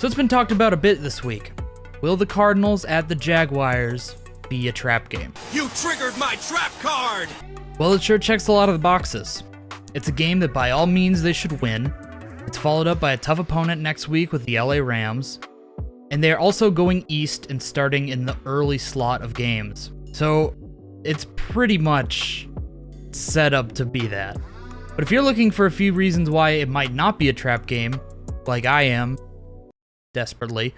So it's been talked about a bit this week. Will the Cardinals at the Jaguars be a trap game? You triggered my trap card! Well, it sure checks a lot of the boxes. It's a game that by all means they should win. It's followed up by a tough opponent next week with the LA Rams. And they're also going east and starting in the early slot of games. So it's pretty much set up to be that. But if you're looking for a few reasons why it might not be a trap game, like I am, desperately,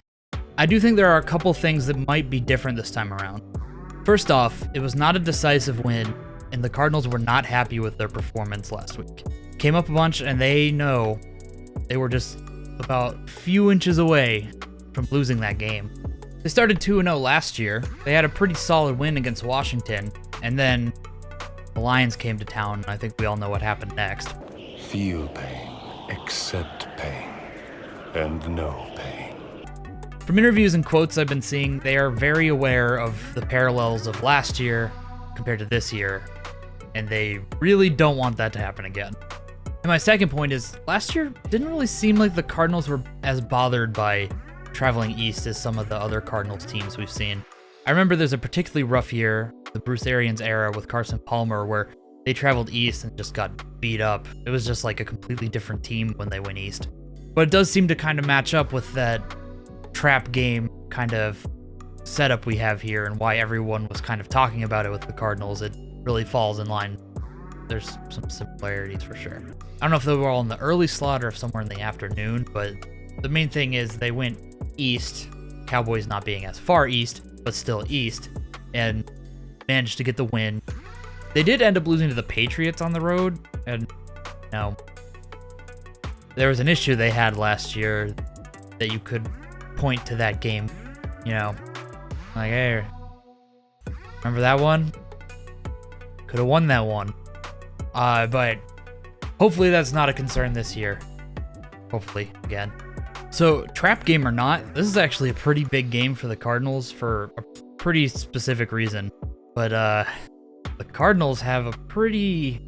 I do think there are a couple things that might be different this time around. First off, it was not a decisive win, and the Cardinals were not happy with their performance last week. Came up a bunch, and they know they were just about a few inches away from losing that game. They started 2-0 last year. They had a pretty solid win against Washington, and then the Lions came to town, and I think we all know what happened next. Feel pain, accept pain, and know pain. From interviews and quotes I've been seeing, they are very aware of the parallels of last year compared to this year, and they really don't want that to happen again. And my second point is, last year didn't really seem like the Cardinals were as bothered by traveling east as some of the other Cardinals teams we've seen. I remember there's a particularly rough year, the Bruce Arians era with Carson Palmer, where they traveled east and just got beat up. It was just like a completely different team when they went east. But it does seem to kind of match up with that trap game kind of setup we have here and why everyone was kind of talking about it with the Cardinals. It really falls in line. There's some similarities for sure. I don't know if they were all in the early slot or if somewhere in the afternoon, but the main thing is they went east, Cowboys not being as far east, but still east, and managed to get the win. They did end up losing to the Patriots on the road, and there was an issue they had last year that you could point to that game, like, hey, remember that one? Could have won that one. But hopefully that's not a concern this year. Hopefully, again. So, trap game or not, this is actually a pretty big game for the Cardinals for a pretty specific reason. But the Cardinals have a pretty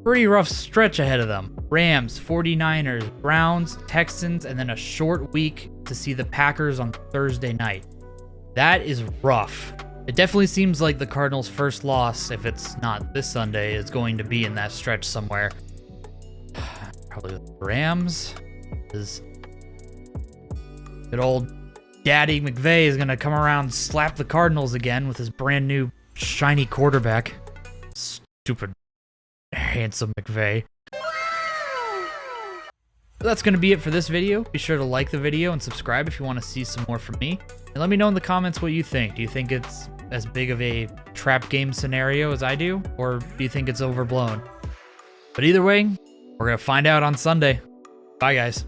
rough stretch ahead of them. Rams, 49ers, Browns, Texans, and then a short week to see the Packers on Thursday night. That is rough. It definitely seems like the Cardinals' first loss, if it's not this Sunday, is going to be in that stretch somewhere. Probably the Rams. Because good old Daddy McVay is going to come around and slap the Cardinals again with his brand new shiny quarterback. Stupid, handsome McVay. That's going to be it for this video. Be sure to like the video and subscribe if you want to see some more from me. And let me know in the comments what you think. Do you think it's as big of a trap game scenario as I do? Or do you think it's overblown? But either way, we're going to find out on Sunday. Bye, guys.